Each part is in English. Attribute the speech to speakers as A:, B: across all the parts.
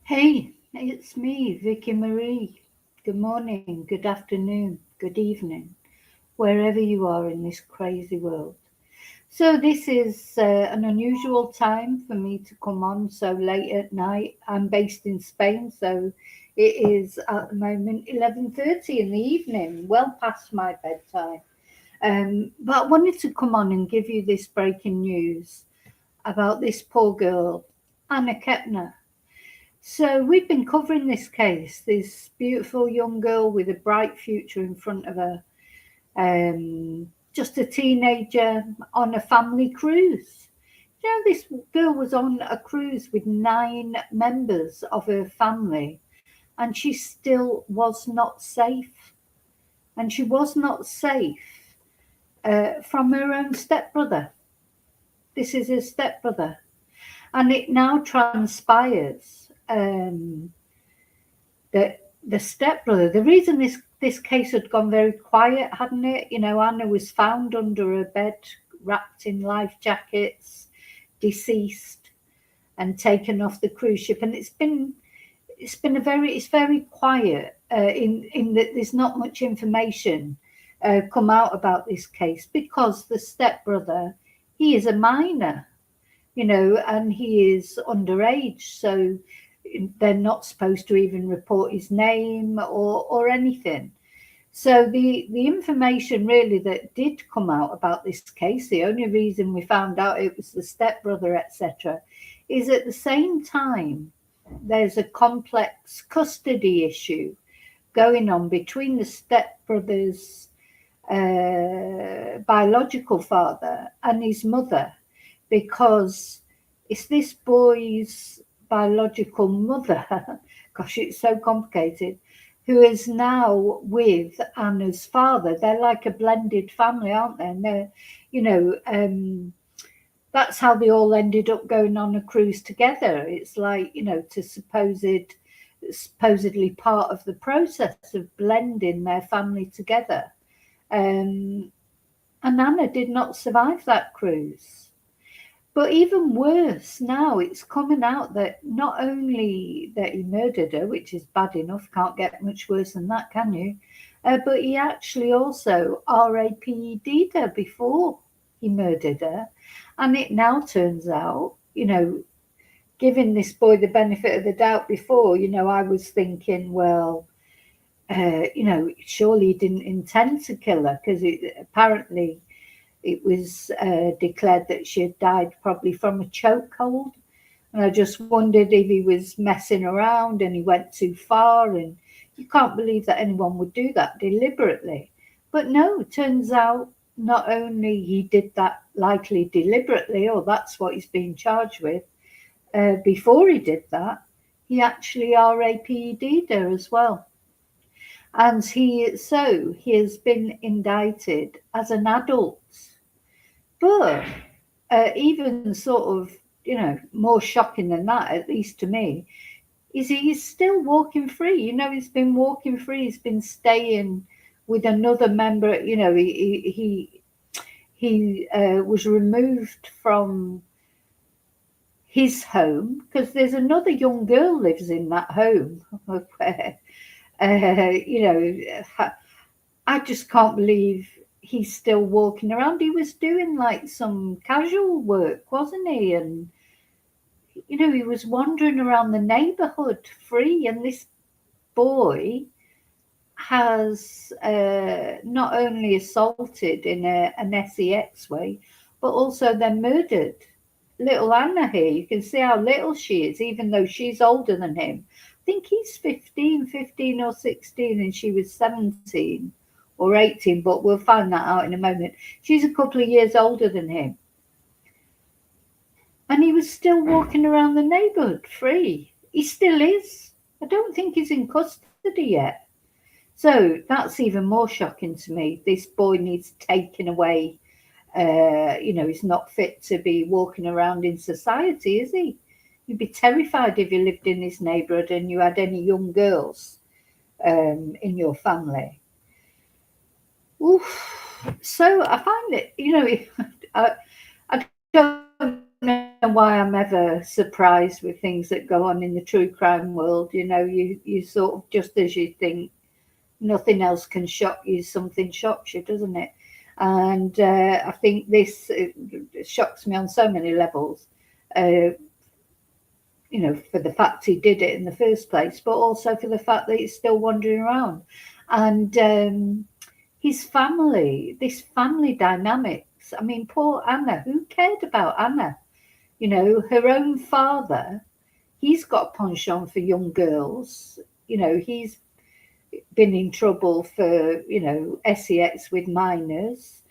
A: Hey, it's me, Vicky Marie. Good morning, good afternoon, good evening, wherever you are in this crazy world. So, this is an unusual time for me to come on so late at night. I'm based in Spain, so it is at the moment 11:30 in the evening, well past my bedtime. But I wanted to come on and give you this breaking news about this poor girl, Anna Kepner. So we've been covering this case, this beautiful young girl with a bright future in front of her, just a teenager on a family cruise. You know, this girl was on a cruise with 9 members of her family, and she still was not safe. And she was not safe from her own stepbrother. This is her stepbrother. And it now transpires that the stepbrother, the reason this case had gone very quiet, hadn't it? You know, Anna was found under her bed, wrapped in life jackets, deceased, and taken off the cruise ship. And it's very quiet in that there's not much information come out about this case because the stepbrother, he is a minor, you know, and he is underage, so they're not supposed to even report his name or anything. So the information really that did come out about this case, the only reason we found out it was the stepbrother, etc., is at the same time there's a complex custody issue going on between the stepbrother's biological father and his mother, because it's this boy's biological mother, gosh, it's so complicated, who is now with Anna's father. They're like a blended family, aren't they? And they're, you know, that's how they all ended up going on a cruise together. It's like, you know, supposedly part of the process of blending their family together. Um, and Anna did not survive that cruise. But even worse now, it's coming out that not only that he murdered her, which is bad enough, can't get much worse than that, can you? But he actually also RAPD'd her before he murdered her. And it now turns out, you know, giving this boy the benefit of the doubt before, you know, I was thinking, well, you know, surely he didn't intend to kill her because apparently it was declared that she had died probably from a chokehold. And I just wondered if he was messing around and he went too far. And you can't believe that anyone would do that deliberately. But no, it turns out not only he did that likely deliberately, or that's what he's being charged with, before he did that, he actually RAPD'd her as well. And he has been indicted as an adult. But even sort of, you know, more shocking than that, at least to me, is he's still walking free. You know, he's been walking free. He's been staying with another member. You know, he was removed from his home because there's another young girl lives in that home where, you know, I just can't believe he's still walking around. He was doing like some casual work, wasn't he? And, you know, he was wandering around the neighborhood free. And this boy has not only assaulted in an sex way, but also then murdered little Anna here. You can see how little she is, even though she's older than him. I think he's 15 or 16, and she was 17 or 18, but we'll find that out in a moment. She's a couple of years older than him. And he was still walking around the neighborhood free. He still is. I don't think he's in custody yet. So that's even more shocking to me. This boy needs taken away. You know, he's not fit to be walking around in society, is he? You'd be terrified if you lived in this neighborhood and you had any young girls in your family. Oof. So I find it, you know, I don't know know why I'm ever surprised with things that go on in the true crime world. You know, you sort of, just as you think nothing else can shock you, something shocks you, doesn't it? And I think this shocks me on so many levels. You know, for the fact he did it in the first place, but also for the fact that he's still wandering around. And his family, this family dynamics. I mean, poor Anna, who cared about Anna? You know, her own father, he's got a penchant for young girls. You know, he's been in trouble for, you know, sex with minors.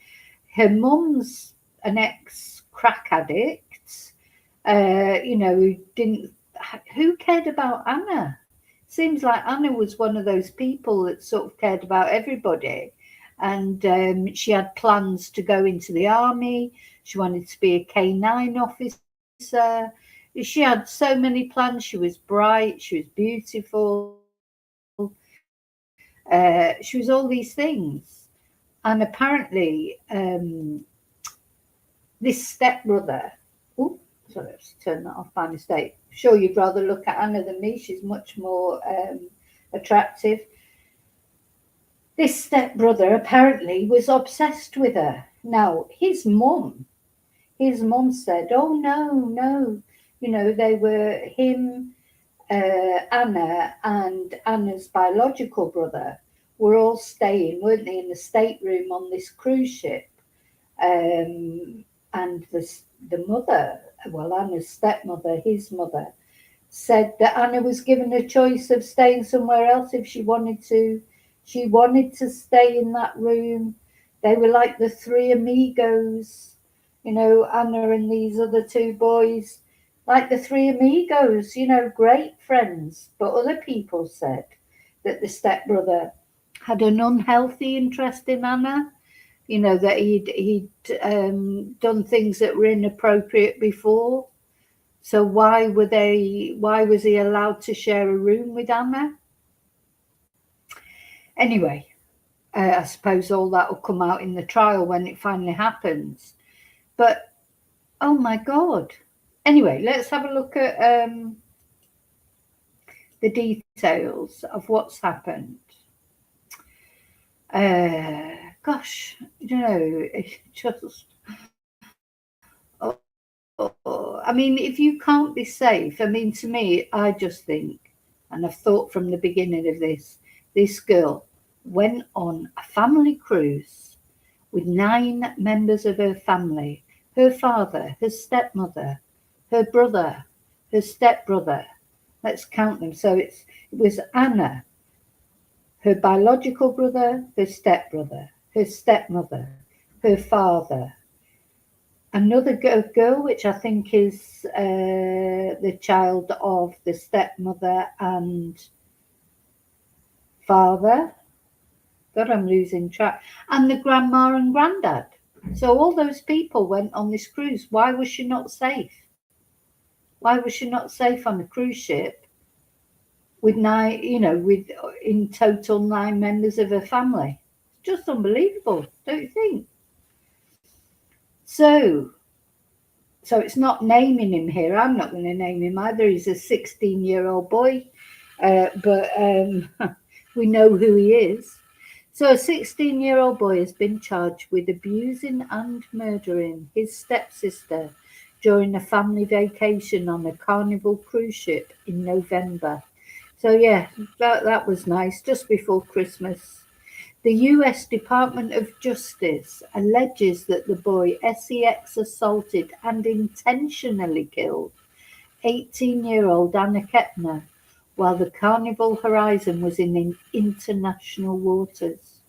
A: Her mum's an ex-crack addict. You know, who cared about Anna? Seems like Anna was one of those people that sort of cared about everybody. And she had plans to go into the army. She wanted to be a K9 officer. She had so many plans. She was bright. She was beautiful. She was all these things. And apparently, this stepbrother, oh, sorry, let's turn that off by mistake. Sure, you'd rather look at Anna than me. She's much more attractive. This stepbrother apparently was obsessed with her. Now, his mum said, oh, no. You know, they were him, Anna, and Anna's biological brother were all staying, weren't they, in the stateroom on this cruise ship. And the mother, well, Anna's stepmother, his mother, said that Anna was given a choice of staying somewhere else if she wanted to. She wanted to stay in that room. They were like the three amigos, you know, Anna and these other two boys, like the three amigos, you know, great friends. But other people said that the stepbrother had an unhealthy interest in Anna, you know, that he'd done things that were inappropriate before. So why was he allowed to share a room with Anna? Anyway, I suppose all that will come out in the trial when it finally happens. But, oh my God. Anyway, let's have a look at the details of what's happened. Gosh, you know, it's just... I mean, if you can't be safe, I mean, to me, I just think, and I've thought from the beginning of this girl went on a family cruise with 9 members of her family, her father, her stepmother, her brother, her stepbrother. Let's count them. So it was Anna, her biological brother, her stepbrother, her stepmother, her father, another girl, which I think is the child of the stepmother and father. God, I'm losing track. And the grandma and granddad. So all those people went on this cruise. Why was she not safe? Why was she not safe on a cruise ship with 9, you know, with in total 9 members of her family? Just unbelievable, don't you think? So it's not naming him here. I'm not going to name him either. He's a 16-year-old boy, but we know who he is. So a 16-year-old boy has been charged with abusing and murdering his stepsister during a family vacation on a Carnival cruise ship in November. So yeah, that was nice, just before Christmas. The US Department of Justice alleges that the boy sex assaulted and intentionally killed 18-year-old Anna Kepner while the Carnival Horizon was in international waters.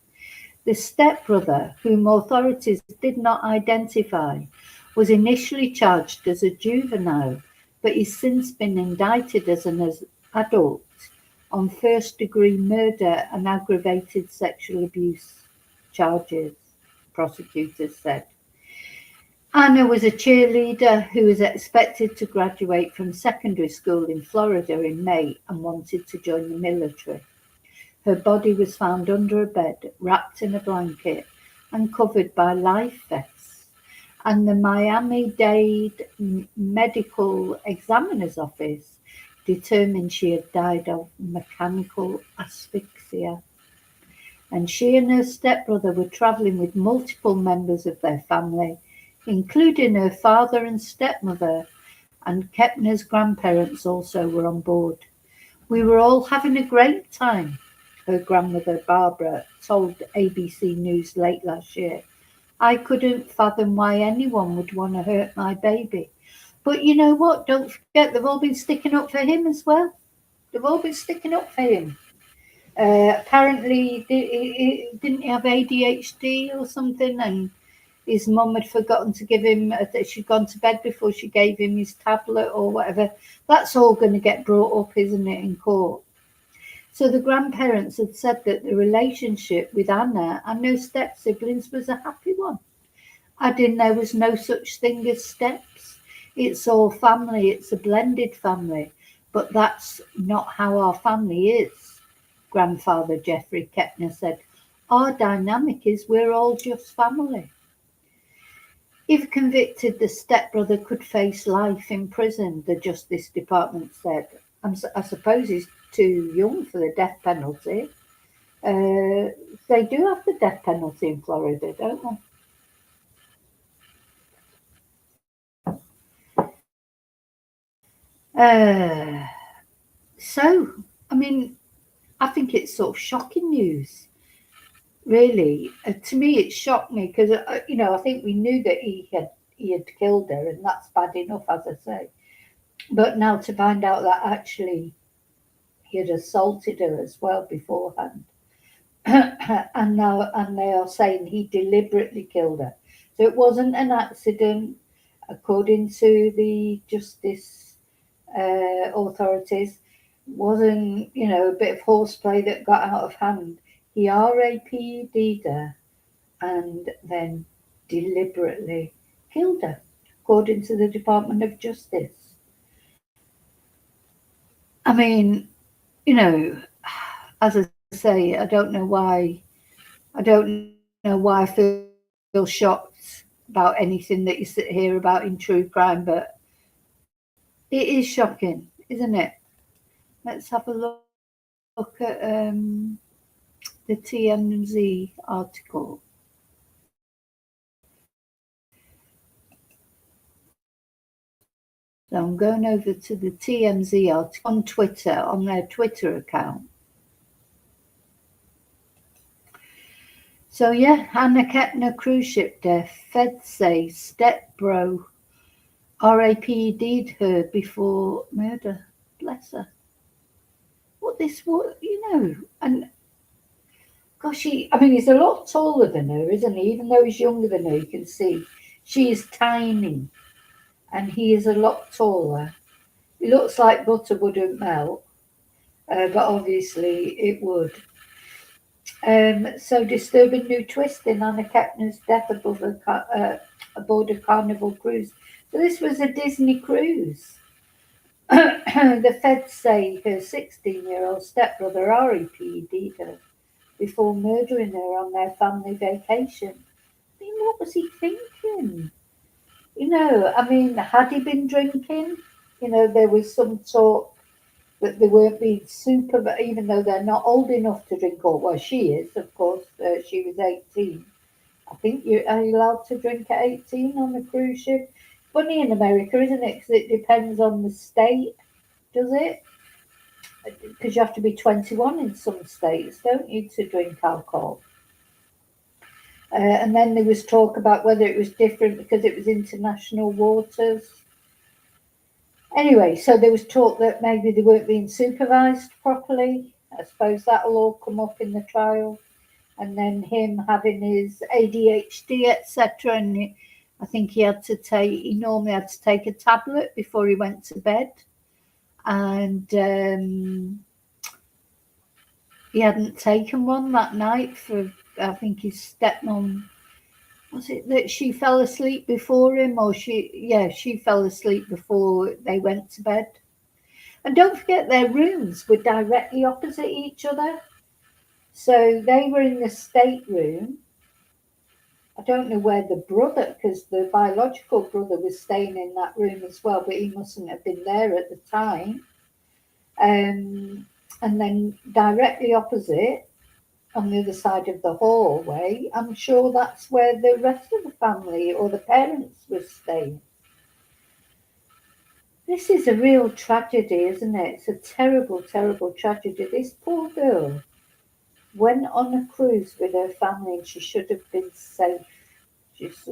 A: The stepbrother, whom authorities did not identify, was initially charged as a juvenile, but he's since been indicted as an adult on first-degree murder and aggravated sexual abuse charges, prosecutors said. Anna was a cheerleader who was expected to graduate from secondary school in Florida in May and wanted to join the military. Her body was found under a bed, wrapped in a blanket and covered by life vests. and the Miami-Dade Medical Examiner's Office determined she had died of mechanical asphyxia. And she and her stepbrother were travelling with multiple members of their family, including her father and stepmother, and Kepner's grandparents also were on board. We were all having a great time, her grandmother Barbara told ABC News late last year. I couldn't fathom why anyone would want to hurt my baby. But you know what? Don't forget, they've all been sticking up for him as well. They've all been sticking up for him. Apparently, didn't he have ADHD or something? And his mum had forgotten to give him, she'd gone to bed before she gave him his tablet or whatever. That's all going to get brought up, isn't it, in court? So the grandparents had said that the relationship with Anna and her step-siblings was a happy one, adding there was no such thing as steps. It's all family, it's a blended family, but that's not how our family is, Grandfather Jeffrey Kepner said. Our dynamic is we're all just family. If convicted, the stepbrother could face life in prison, the Justice Department said. I suppose he's too young for the death penalty. They do have the death penalty in Florida, don't they? So, I mean, I think it's sort of shocking news, really. To me, it shocked me because, I think we knew that he had killed her, and that's bad enough, as I say. But now to find out that actually he had assaulted her as well beforehand, and they are saying he deliberately killed her. So it wasn't an accident, according to the justice authorities. Wasn't a bit of horseplay that got out of hand. He RAPD'd her and then deliberately killed her, according to the Department of Justice. I mean, as I say, I don't know why I feel shocked about anything that you hear about in true crime, but it is shocking, isn't it? Let's have a look at the TMZ article. So I'm going over to the TMZ article on Twitter, on their Twitter account. So yeah, Anna Kepner cruise ship death. Feds say stepbro RAPD'd her before murder. Bless her. And gosh, he's a lot taller than her, isn't he? Even though he's younger than her, you can see she is tiny, and he is a lot taller. He looks like butter wouldn't melt, but obviously it would. So disturbing new twist in Anna Kepner's death aboard a Carnival cruise. So this was a Disney cruise. The feds say her 16-year-old stepbrother RAPD'd her before murdering her on their family vacation. I mean, what was he thinking? Had he been drinking? There was some talk that they weren't being supervised, even though they're not old enough to drink. Well, she is, of course. She was 18. I think are you allowed to drink at 18 on a cruise ship? Funny in America, isn't it? Because it depends on the state, does it? Because you have to be 21 in some states, don't you, to drink alcohol? And then there was talk about whether it was different because it was international waters. Anyway, so there was talk that maybe they weren't being supervised properly. I suppose that'll all come up in the trial. And then him having his ADHD, etc. And I think he normally had to take a tablet before he went to bed. And he hadn't taken one that night for, I think, his stepmom. Was it that she fell asleep before him, or she fell asleep before they went to bed? And don't forget, their rooms were directly opposite each other. So they were in the stateroom. I don't know where the brother, because the biological brother was staying in that room as well, but he mustn't have been there at the time. And then directly opposite, on the other side of the hallway, I'm sure that's where the rest of the family or the parents were staying. This is a real tragedy, isn't it? It's a terrible, terrible tragedy. This poor girl went on a cruise with her family and she should have been safe. She's,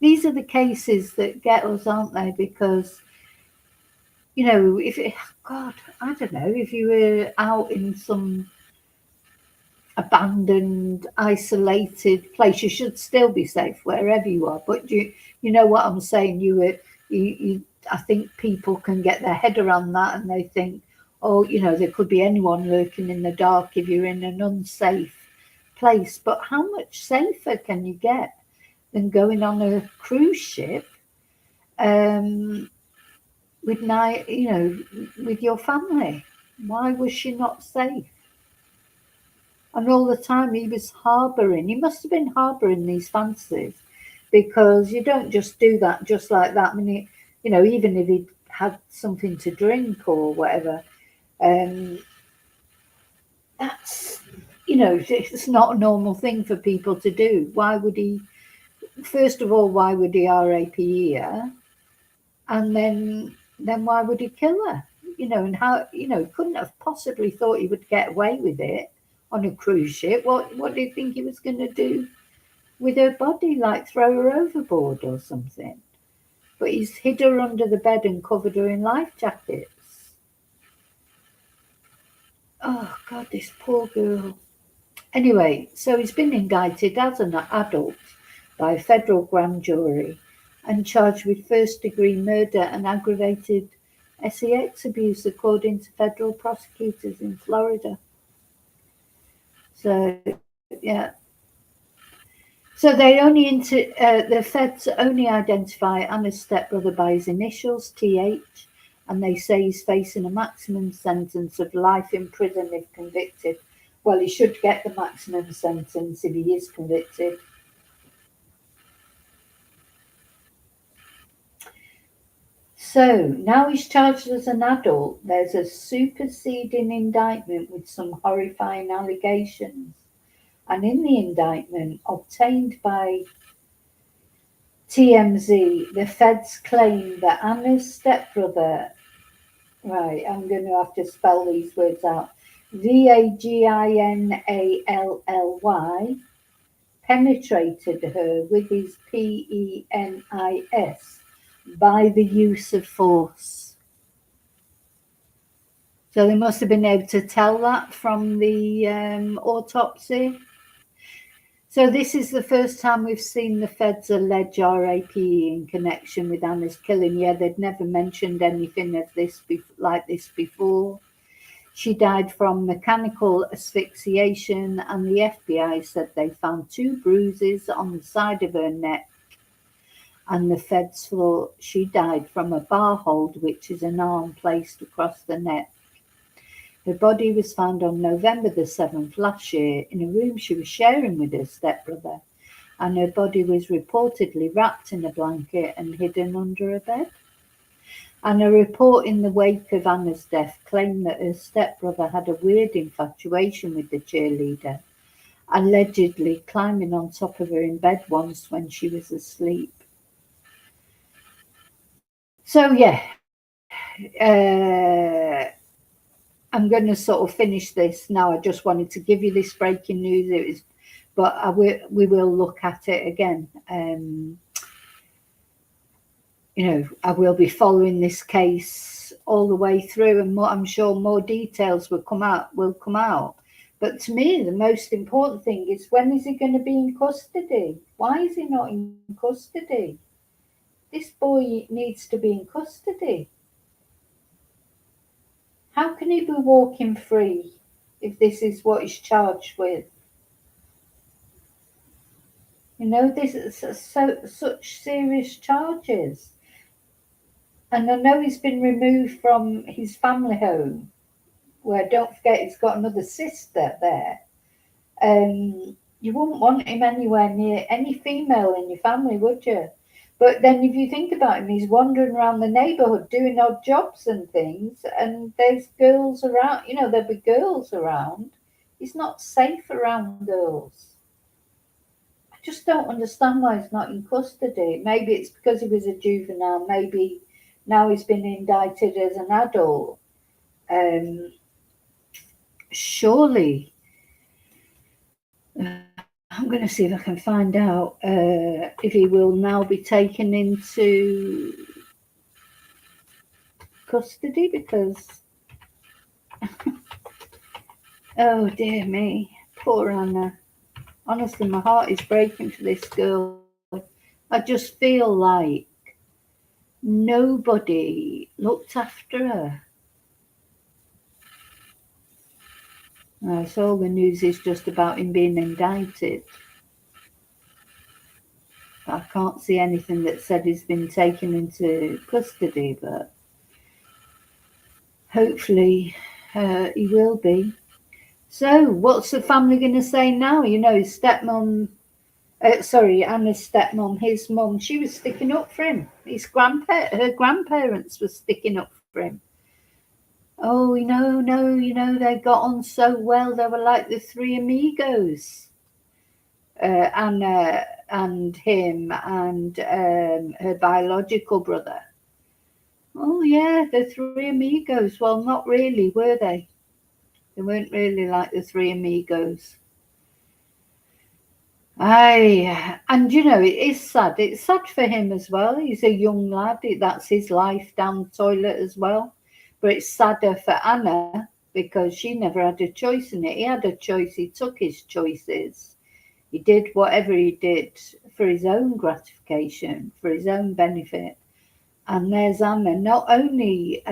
A: these are the cases that get us, aren't they? Because, God, I don't know, if you were out in some abandoned, isolated place, you should still be safe wherever you are. But you know what I'm saying? I think people can get their head around that, and they think, oh, there could be anyone lurking in the dark if you're in an unsafe place. But how much safer can you get than going on a cruise ship with with your family? Why was she not safe? And all the time he must have been harbouring these fantasies, because you don't just do that just like that. I mean, even if he had something to drink or whatever, that's, it's not a normal thing for people to do. Why would he, first of all, why would he RAP her? And then why would he kill her? And how, he couldn't have possibly thought he would get away with it on a cruise ship. What do you think he was going to do with her body? Like throw her overboard or something? But he's hid her under the bed and covered her in life jackets. Oh God, this poor girl. Anyway, so he's been indicted as an adult by a federal grand jury and charged with first-degree murder and aggravated sex abuse, according to federal prosecutors in Florida. So, yeah. So the feds only identify Anna's stepbrother by his initials, TH, and they say he's facing a maximum sentence of life in prison if convicted. Well, he should get the maximum sentence if he is convicted. So now he's charged as an adult. There's a superseding indictment with some horrifying allegations. And in the indictment obtained by TMZ, the feds claim that Anna's stepbrother, right, I'm going to have to spell these words out, VAGINALLY, penetrated her with his PENIS by the use of force. So they must have been able to tell that from the autopsy. So this is the first time we've seen the feds allege RAP in connection with Anna's killing. Yeah, they'd never mentioned anything of this like this before. She died from mechanical asphyxiation, and the FBI said they found 2 bruises on the side of her neck, and the feds thought she died from a bar hold, which is an arm placed across the neck. Her body was found on November the 7th last year in a room she was sharing with her stepbrother, and her body was reportedly wrapped in a blanket and hidden under a bed. And a report in the wake of Anna's death claimed that her stepbrother had a weird infatuation with the cheerleader, allegedly climbing on top of her in bed once when she was asleep. So yeah, I'm going to sort of finish this now. I just wanted to give you this breaking news. But we will look at it again. I will be following this case all the way through, and I'm sure more details will come out. But to me, the most important thing is, when is he going to be in custody? Why is he not in custody? This boy needs to be in custody. How can he be walking free if this is what he's charged with? This is such serious charges. And I know he's been removed from his family home, where, don't forget, he's got another sister there. You wouldn't want him anywhere near any female in your family, would you? But then if you think about him, he's wandering around the neighbourhood doing odd jobs and things, and there's girls around, there'll be girls around. He's not safe around girls. I just don't understand why he's not in custody. Maybe it's because he was a juvenile. Maybe now he's been indicted as an adult. Surely, I'm going to see if I can find out if he will now be taken into custody, because oh dear me, poor Anna. Honestly, my heart is breaking for this girl. I just feel like nobody looked after her. So all the news is just about him being indicted. I can't see anything that said he's been taken into custody, but hopefully he will be. So what's the family going to say now? His stepmom, Anna's stepmom, his mum, she was sticking up for him. Her grandparents were sticking up for him. Oh, they got on so well. They were like the three amigos. Anna and him and her biological brother. Oh yeah, the three amigos. Well, not really, were they? They weren't really like the three amigos. And it is sad. It's sad for him as well. He's a young lad. That's his life down the toilet as well. But it's sadder for Anna because she never had a choice in it. He had a choice. He took his choices. He did whatever he did for his own gratification, for his own benefit. And there's Anna. Not only,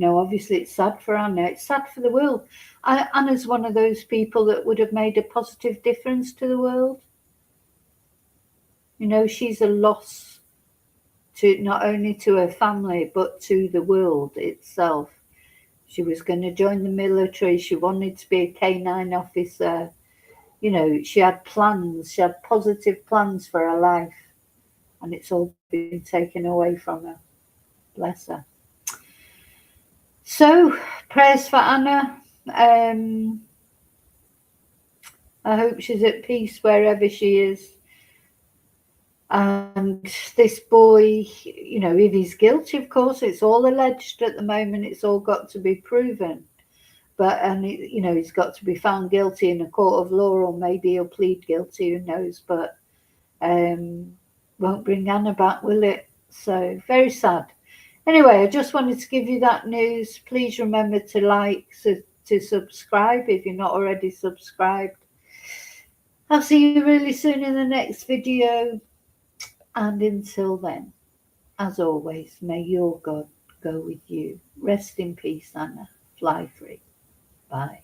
A: obviously it's sad for Anna, it's sad for the world. Anna's one of those people that would have made a positive difference to the world. She's a loss to not only to her family, but to the world itself. She was going to join the military. She wanted to be a K9 officer. She had plans. She had positive plans for her life. And it's all been taken away from her. Bless her. So, prayers for Anna. I hope she's at peace wherever she is. And this boy, if he's guilty, of course, it's all alleged at the moment. It's all got to be proven. He's got to be found guilty in a court of law, or maybe he'll plead guilty, who knows. But won't bring Anna back, will it? So, very sad. Anyway, I just wanted to give you that news. Please remember to like, to subscribe if you're not already subscribed. I'll see you really soon in the next video. And until then, as always, may your God go with you. Rest in peace, Anna. Fly free. Bye.